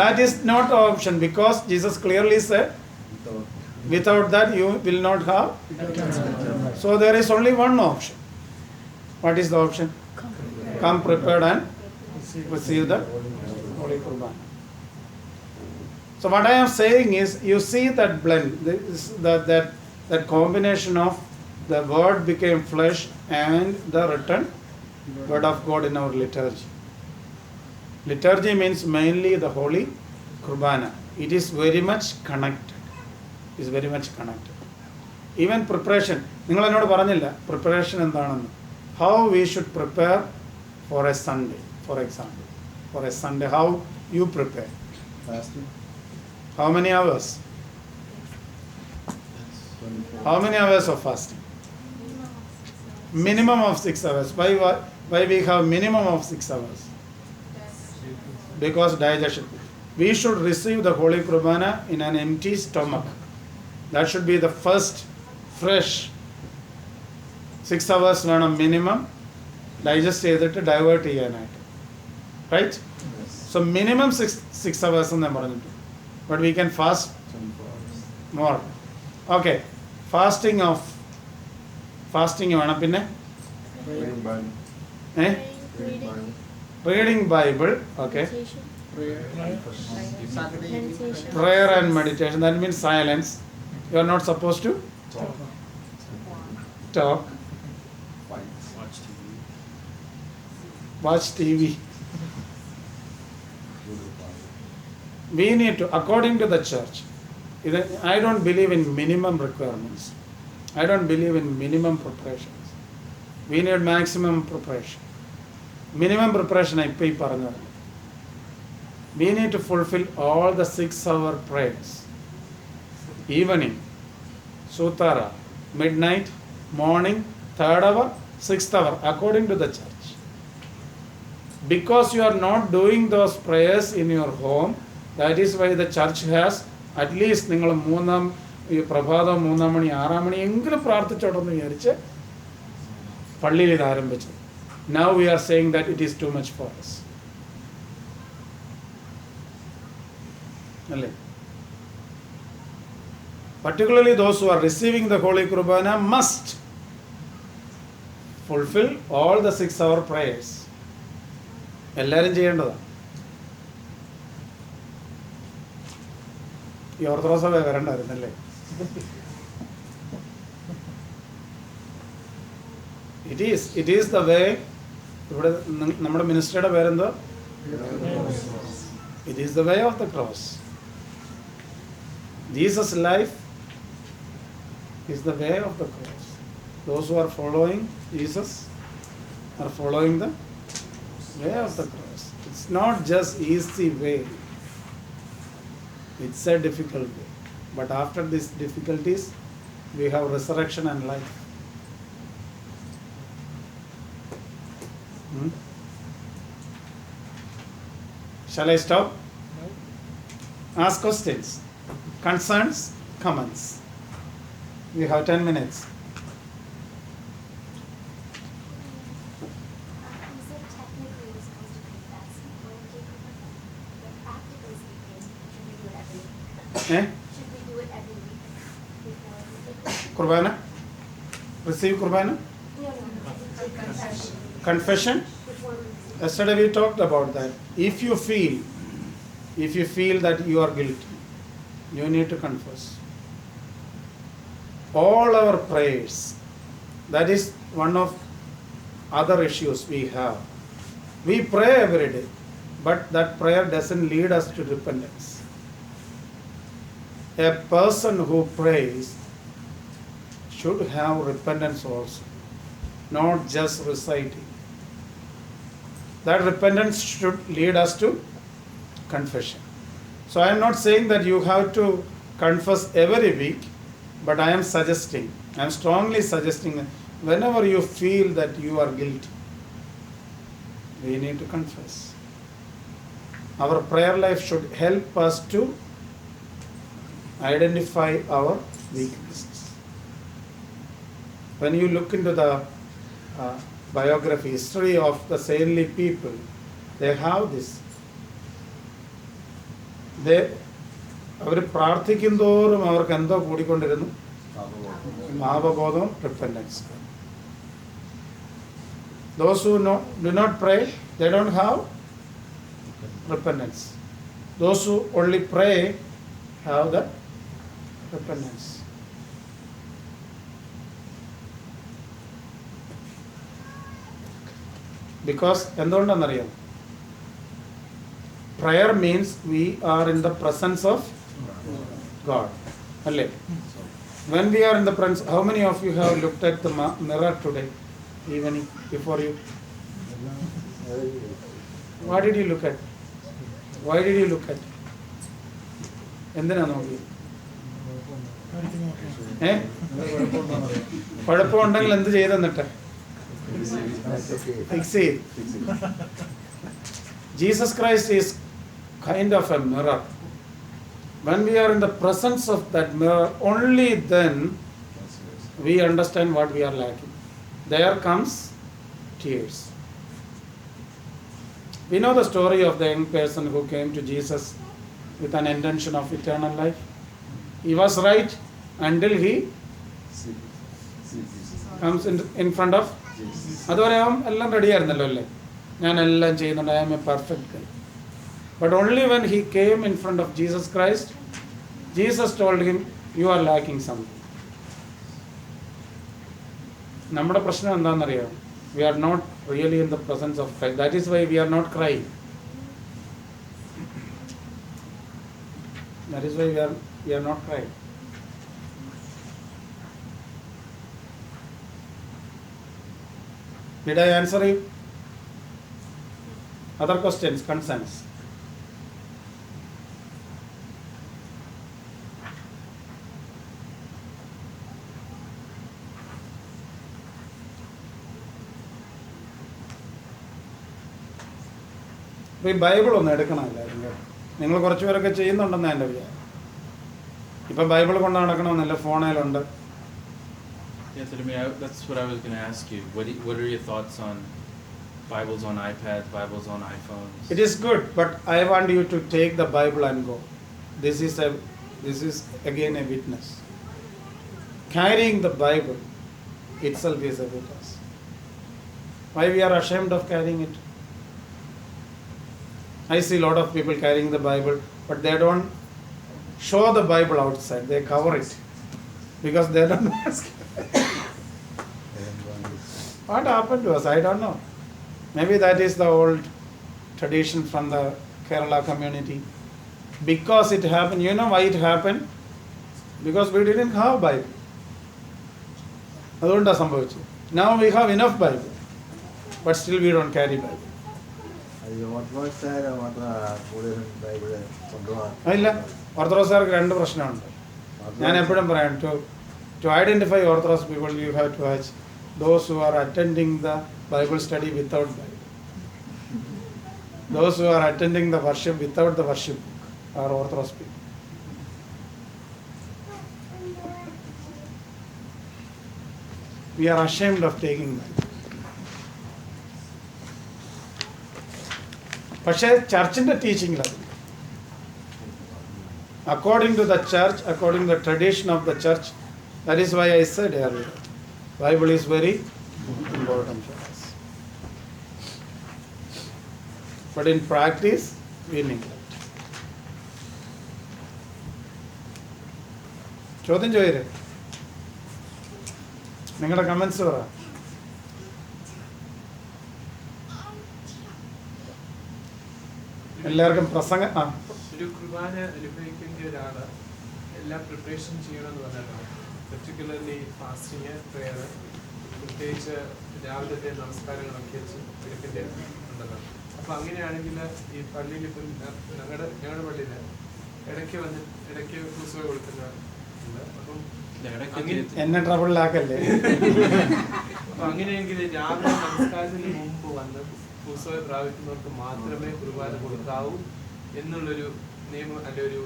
That is not the option because Jesus clearly said, without that you will not have. So there is only one option. What is the option? Come prepared and receive the Holy Qurban. So what I am saying is, you see that blend, that combination of the Word became flesh and the written Word of God in our liturgy. Liturgy means mainly the Holy Qurbana. It is very much connected. It is very much connected. Even preparation. നിങ്ങൾ എന്നോട് പറഞ്ഞില്ല preparation എന്താണെന്ന്. How we should prepare for a Sunday, for example? For a Sunday, how you prepare? Fasting. How many hours? How many hours of fasting? Minimum of 6 hours. Why we have minimum of 6 hours? Because digestion. We should receive the Holy Kurbana in an empty stomach. That should be the first fresh 6 hours minimum digest ചെയ്തിട്ട് divert ചെയ്യാനായിട്ട്. Right? So minimum 6 hours എന്ന് പറഞ്ഞിട്ട്. But we can fast 24 hours. more. Okay. Fasting വേണം പിന്നെ Reading Bible. Reading Bible. reading Bible. Okay. Prayer. Saturday evening. Prayer and meditation. That means silence. You are not supposed to talk. Fights. Watch TV. We need to, according to the church, I don't believe in minimum requirements. I don't believe in minimum preparations. We need maximum preparation. Minimum preparation, I pay parangal. We need to fulfill all the 6-hour prayers. Evening, Sutara, midnight, morning, 3rd hour, 6th hour, according to the church. Because you are not doing those prayers in your home, that is why the church has at least നിങ്ങൾ പ്രഭാതം 3 മണി 6 മണി എങ്കിലും പ്രാർത്ഥിച്ചോട്ടെന്ന് വിചാരിച്ച് പള്ളിയിൽ ഇത് ആരംഭിച്ചു. Now we are saying that it is too much for us. അല്ലേ? Particularly those who are receiving the Holy Kurbana must fulfill all the 6-hour prayers. എല്ലാവരും ചെയ്യേണ്ടതാണ്. ഈ ഓർത്തഡോക്സ് സഭ വരണ്ടായിരുന്നല്ലേ? It is the way. ഇവിടെ നമ്മുടെ മിനിസ്ട്രിയുടെ പേരെന്തോ? It is the way of the cross. Jesus' life is the way of the cross. Those who are following Jesus are following the way of the cross. It's not just easy way. It's a difficult way. But after these difficulties, we have resurrection and life. Shall I stop? Ask questions, concerns, comments. We have 10 minutes. Is it technically we're supposed to confess when we take Kurbana? But practically speaking, should we do it every week? Eh? Should we do it every week before we take Kurbana? Receive Kurbana? No. Confession. Confession? Before we Yesterday we talked about that. If you feel that you are guilty, you need to confess. All our prayers, that is one of other issues we have. We pray every day, but that prayer doesn't lead us to repentance. A person who prays should have repentance also, not just reciting. That repentance should lead us to confession. So I am not saying that you have to confess every week, but I am strongly suggesting that whenever you feel that you are guilty, we need to confess. Our prayer life should help us to identify our weaknesses. When you look into the biography, history of the saintly people, they have this. അവർ പ്രാർത്ഥിക്കുന്തോറും അവർക്ക് എന്തോ കൂടിക്കൊണ്ടിരുന്നു? പാപബോധവും, repentance. Those who do not pray, they don't have repentance. Those who only pray have the repentance. Because എന്തുകൊണ്ടാണെന്നറിയാം? Prayer means we are in the presence of God. അല്ലേ? When we are in the presence, how many of you have looked at the mirror today, evening, before you? What did you look at? Why did you look at? എന്തിനാ നോക്കി? കുഴപ്പമുണ്ടെങ്കിൽ എന്ത് ചെയ്തെന്നിട്ട് fix ചെയ്ത്. Jesus Christ is kind of a mirror. When we are in the presence of that mirror, only then we understand what we are lacking. There comes tears. We know the story of the young person who came to Jesus with an intention of eternal life. He was right until he comes in front of. അതുവരെ അവൻ എല്ലാം ready ആയിരുന്നല്ലോ അല്ലേ, ഞാൻ എല്ലാം ചെയ്യുന്നുണ്ട്, I am a perfect guy. But only when he came in front of Jesus Christ, Jesus told him, you are lacking something. നമ്മുടെ പ്രശ്നം എന്താണെന്നറിയാം? We are not really in the presence of Christ. That is why we are not crying. That is why we are not crying. Did I answer you? Other questions, concerns? അപ്പോൾ ഈ Bible ഒന്ന് എടുക്കണമല്ലോ നിങ്ങൾ കുറച്ച് പേരൊക്കെ ചെയ്യുന്നുണ്ടെന്ന് എൻ്റെ വിചാരം. ഇപ്പം ബൈബിൾ കൊണ്ട് നടക്കണമെന്നല്ല, ഫോണിലുണ്ട്. Yes, that's what I was going to ask you. What are your thoughts on Bibles on iPads, Bibles on iPhones? It is good, but I want you to take the Bible and go. This is again a witness. Carrying the Bible itself is a witness. Why we are ashamed of carrying it? I see a lot of people carrying the Bible, but they don't show the Bible outside. They cover it because they don't ask. What happened to us? I don't know. Maybe that is the old tradition from the Kerala community. Because it happened, you know why it happened? Because we didn't have Bible. അതുകൊണ്ടാണ് സംഭവിച്ചത്. Now we have enough Bible, but still we don't carry Bible. ഇല്ല, ഓർത്തഡോക്സുകാർക്ക് രണ്ട് പ്രശ്നമുണ്ട്. ഞാൻ എപ്പോഴും പറയാം, to identify Orthodox people, you have to watch those who are attending the Bible study without Bible. Those who are attending the worship without the worship book are Orthodox people. We are ashamed of taking Bible. പക്ഷേ ചർച്ചിൻ്റെ ടീച്ചിങ്ങിലത്, according to the church, according to the tradition of the church, that is why I said earlier, Bible is very important for us. But in practice, we neglect. ചോദ്യം ചോദിരേ, നിങ്ങളുടെ comments പറ. എല്ലാവർക്കും പ്രസംഗം. ഒരു കുർബാന അനുഭവിക്കേണ്ട ഒരാള് എല്ലാം പ്രിപ്പറേഷൻ ചെയ്യണമെന്ന് പറഞ്ഞാൽ, പെർട്ടിക്കുലർലി ഫാസ്റ്റിങ്, പ്രെയർ, പ്രത്യേകിച്ച് രാവിലത്തെ നമസ്കാരങ്ങളൊക്കെ വെച്ച് എടുക്കേണ്ടതുണ്ടല്ലോ. അപ്പോൾ അങ്ങനെയാണെങ്കിൽ ഈ പള്ളിയിൽ ഇപ്പം ഞങ്ങളുടെ പള്ളിയിൽ ഇടയ്ക്ക് കുർബാന കൊടുക്കുന്നുണ്ട്. അപ്പം എന്നെ ട്രബിളിലാക്കല്ലേ. അപ്പം അങ്ങനെയെങ്കിൽ രാവിലെ നമസ്കാരത്തിന് മുമ്പ് വന്ന് കുർബാന പ്രാപിക്കുന്നവർക്ക് മാത്രമേ കുർബാന കൊടുക്കാവൂ എന്നുള്ളൊരു നിയമം അല്ലെ ഒരു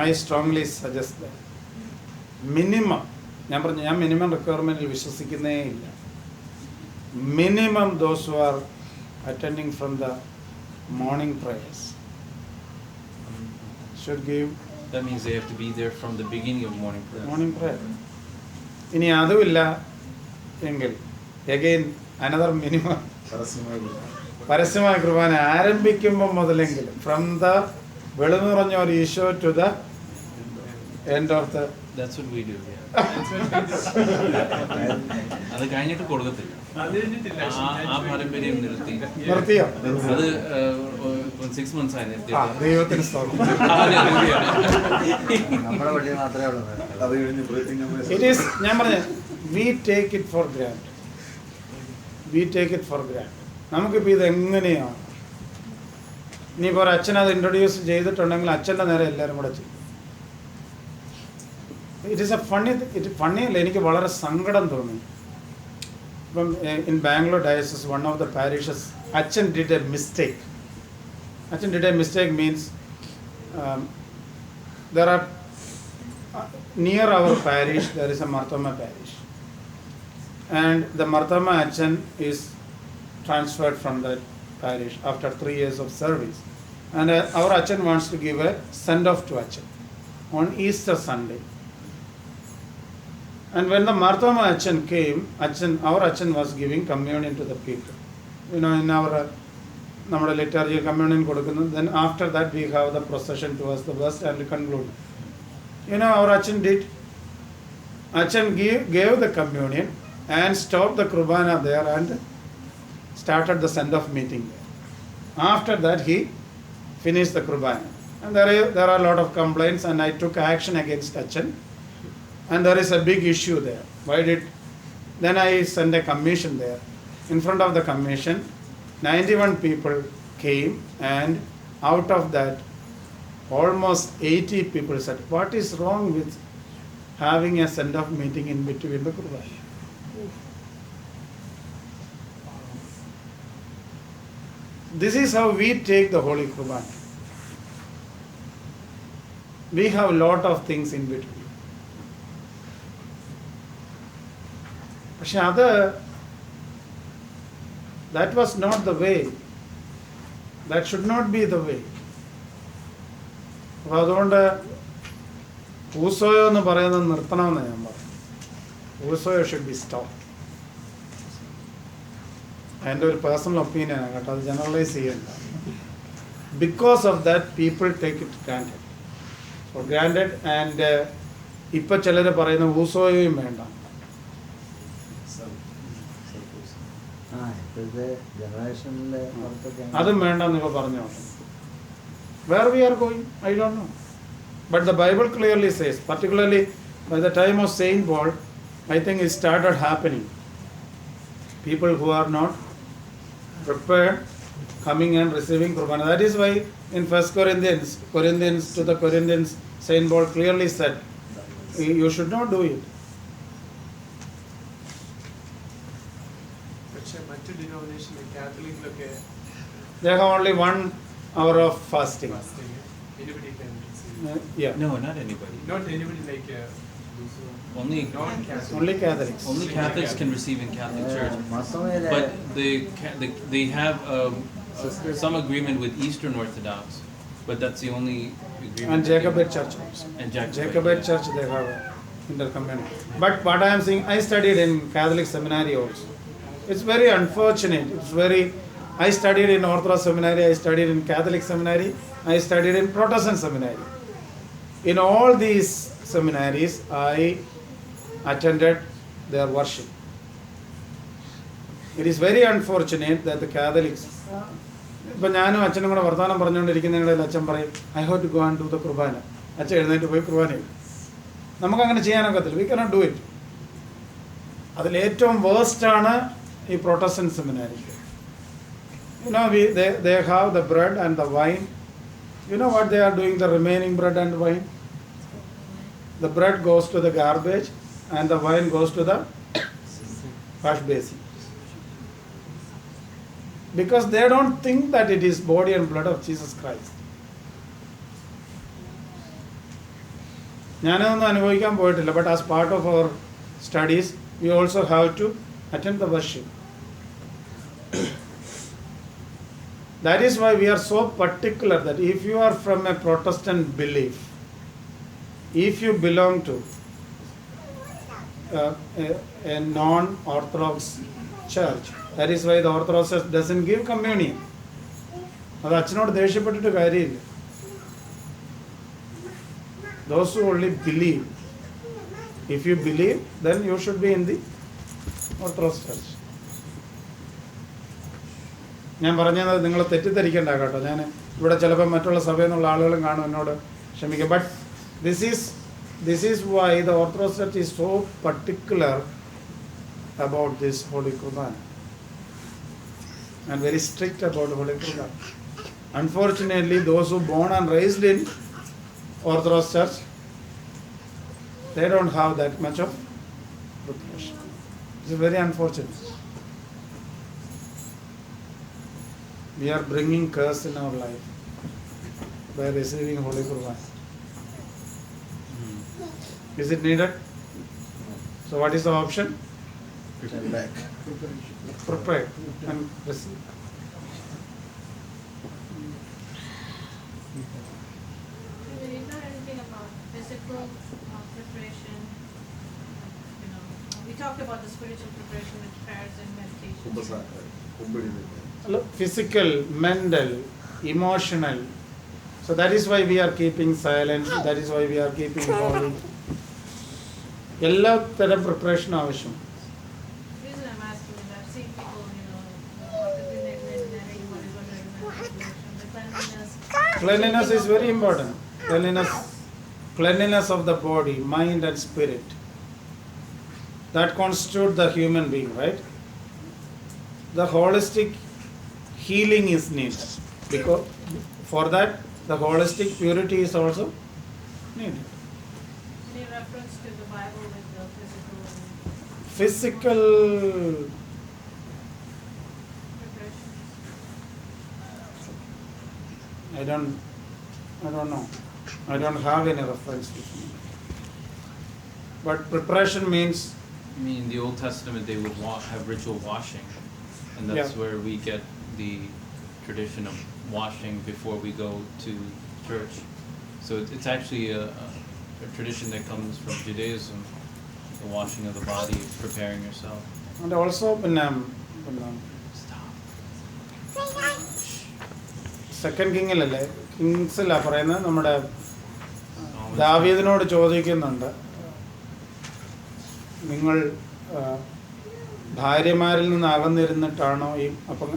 I strongly suggest that. Minimum, ഞാൻ മിനിമം റിക്വയർമെന്റിൽ വിശ്വസിക്കുന്നേ ഇല്ല. Minimum those who are attending from the morning prayers should give. That means they have to be there from the beginning of morning prayer. ഇനി അതുമില്ല എങ്കിൽ again another minimum, പരസ്യമായ കുർബാന ആരംഭിക്കുമ്പോൾ മുതലെങ്കിലും from the വെളുനിറഞ്ഞ ഒരു Eesho to the end of the. That's what we do. അത് കഴിഞ്ഞിട്ട് കൊടുക്കത്തില്ല, ആ പാരമ്പര്യം നിർത്തിയോ? അത് 6 months ആയി നിർത്തി. ദൈവത്തിന് it is, ഞാൻ പറഞ്ഞ we take it for granted. നമുക്കിപ്പോൾ ഇത് എങ്ങനെയാണ് ഇനിയിപ്പോൾ ഒരു അച്ഛൻ അത് ഇൻട്രൊഡ്യൂസ് ചെയ്തിട്ടുണ്ടെങ്കിൽ അച്ഛൻ്റെ നേരെ എല്ലാവരും കൂടെ ചെയ്യും. ഇറ്റ് ഈസ് എ ഫണ്ണിയല്ല, എനിക്ക് വളരെ സങ്കടം തോന്നി. ഇപ്പം in Bangalore diocese one of the parishes അച്ഛൻ ഡിഡ് എ മിസ്റ്റേക്ക്. അച്ഛൻ did a mistake means there are near our parish there is a Marthama parish, and the Marthama Achan is transferred from that parish after 3 years of service, and our Achan wants to give a send off to Achan on Easter Sunday. And when the Marthama Achan came, our Achan was giving communion to the people, in our നമ്മുടെ liturgy communion കൊടുക്കുന്നു. Then after that we have the procession towards the west and conclude. Our Achan gave the communion and stopped the Kurbana there and started the send-off meeting there. After that he finished the Kurbana. And there are a lot of complaints, and I took action against Achan. And there is a big issue there. Then I sent a commission there. In front of the commission, 91 people came, and out of that almost 80 people said, what is wrong with having a send-off meeting in between the Kurbana? This is how we take the Holy Kurbana. We have a lot of things in between. പക്ഷെ that was not the way. That should not be the way. അപ്പോൾ അതുകൊണ്ട് ഊസോയോ എന്ന് പറയുന്നത് നിർത്തണമെന്ന് ഞാൻ പറഞ്ഞു. ഊസോയോ should be stop. എൻ്റെ ഒരു personal ഒപ്പീനിയനാണ് കേട്ടോ, അത് ജനറലൈസ് ചെയ്യണ്ട. Because of that people take it granted and ഇപ്പം ചിലർ പറയുന്ന ഊസോയും വേണ്ട. അതും വേണ്ടെന്ന് ഇപ്പോൾ പറഞ്ഞു. Where we are going, I don't know. But the Bible clearly says, particularly by the time of Saint Paul, I think it started happening. People who are not prepared coming and receiving Qurbana. That is why in 1 Corinthians, Saint Paul clearly said, you should not do it. മറ്റു ഡിനോമിനേഷനിൽ കാത്തലിക്കിലൊക്കെ they have only 1 hour of fasting. Anybody can receive. Yeah. No, not anybody. Not anybody like Only Catholics. Only Catholics can receive in Catholic Church. But they have some agreement with Eastern Orthodox, but that's the only agreement. And Jacobite Church also. And Jacobite Church they have intercommunal. But what I am saying, I studied in Catholic seminary also. It's very unfortunate. I studied in Orthodox seminary, I studied in Catholic seminary, I studied in Protestant seminary. In all these seminaries, I attended their worship. It is very unfortunate that the Catholics, ഇപ്പം ഞാനും അച്ഛനും കൂടെ വർത്തമാനം പറഞ്ഞുകൊണ്ടിരിക്കുന്നതിനിടയിൽ അച്ഛൻ പറയും, I have to go and do the കുർബാന. അച്ഛൻ എഴുന്നേറ്റ് പോയി കുർബാന ചെയ്യും. നമുക്കങ്ങനെ ചെയ്യാനൊക്കത്തില്ല. We cannot do it. അതിലേറ്റവും വേസ്റ്റാണ് ഈ Protestant seminary. They have the bread and the wine. You know what they are doing, the remaining bread and wine? The bread goes to the garbage and the wine goes to the wash basin. Because they don't think that it is body and blood of Jesus Christ. ഞാനതൊന്നും അനുഭവിക്കാൻ പോയിട്ടില്ല. But as part of our studies, we also have to attend the worship. That is why we are so particular that if you are from a Protestant belief, if you belong to a non-Orthodox church, that is why the Orthodox Church doesn't give communion. അത് അച്ഛനോട് ദേഷ്യപ്പെട്ടിട്ട് കാര്യമില്ല. Those who only believe, if you believe, then you should be in the Orthodox Church. ഞാൻ പറഞ്ഞത് നിങ്ങൾ തെറ്റിദ്ധരിക്കേണ്ട കേട്ടോ. ഞാൻ ഇവിടെ ചിലപ്പോൾ മറ്റുള്ള സഭയിൽ നിന്നുള്ള ആളുകളും കാണും, എന്നോട് ക്ഷമിക്കുക. But this is why the Orthodox Church is so particular about this Holy Qurbana. and very strict about Holy Quran. Unfortunately, those who born and raised in Orthodox Church, they don't have that much of preparation. It's very unfortunate. We are bringing curse in our life by receiving Holy Quran. Is it needed? So what is the option? Turn back. Prepare and receive. Is there anything about physical preparation? You know, we talked about the spiritual preparation with prayers and meditation. Physical, mental, emotional. So that is why we are keeping silence. That is why we are keeping holy. എല്ലാ തരം preparation ആവശ്യം. The reason I'm asking is I've seen people, you know, what the Cleanliness is very important. Cleanliness of the body, mind and spirit. That constitutes the human being, right? The holistic healing is needed. Because for that, the holistic purity is also needed. Any reference to the Bible with the physical Physical preparation? I don't know. I don't have any reference with me. But preparation means I mean, in the Old Testament, they would have ritual washing, and that's where we get the tradition of washing before we go to church. So it's actually a tradition that comes from Judaism, the washing of the body, preparing yourself. and also second കിങ്ങിലല്ലേ കിങ്സിലാ പറയുന്നത് നമ്മുടെ ദാവീദിനോട് ചോദിക്കുന്നുണ്ട്, നിങ്ങൾ ഭാര്യമാരിൽ നിന്ന് അകന്നിരുന്നിട്ടാണോ ഈ അപ്പം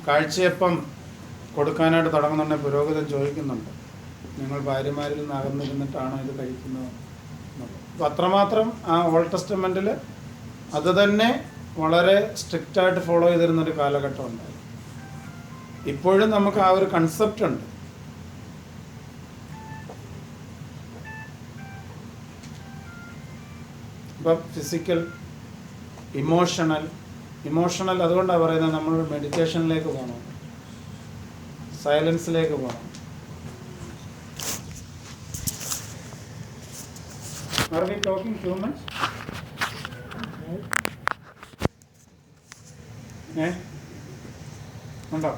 കാഴ്ചയപ്പം കൊടുക്കാനായിട്ട് തുടങ്ങുന്നുണ്ടെങ്കിൽ പുരോഹിതൻ ചോദിക്കുന്നുണ്ട്, നിങ്ങൾ ഭാര്യമാരിൽ നിന്ന് അകന്നിരുന്നിട്ടാണോ ഇത് കഴിക്കുന്നത്. അപ്പം അത്രമാത്രം ആ ഓൾഡ് ടെസ്റ്റമെൻറ്റിൽ അത് തന്നെ വളരെ സ്ട്രിക്റ്റായിട്ട് ഫോളോ ചെയ്തിരുന്നൊരു കാലഘട്ടം ഉണ്ടായി. ഇപ്പോഴും നമുക്ക് ആ ഒരു കൺസെപ്റ്റ് ഉണ്ട്. ഇപ്പം ഫിസിക്കൽ, ഇമോഷണൽ അതുകൊണ്ടാണ് പറയുന്നത് നമ്മൾ മെഡിറ്റേഷനിലേക്ക് പോകണം, സൈലൻസിലേക്ക് പോകണം. Are we talking too much? ഉണ്ടോ?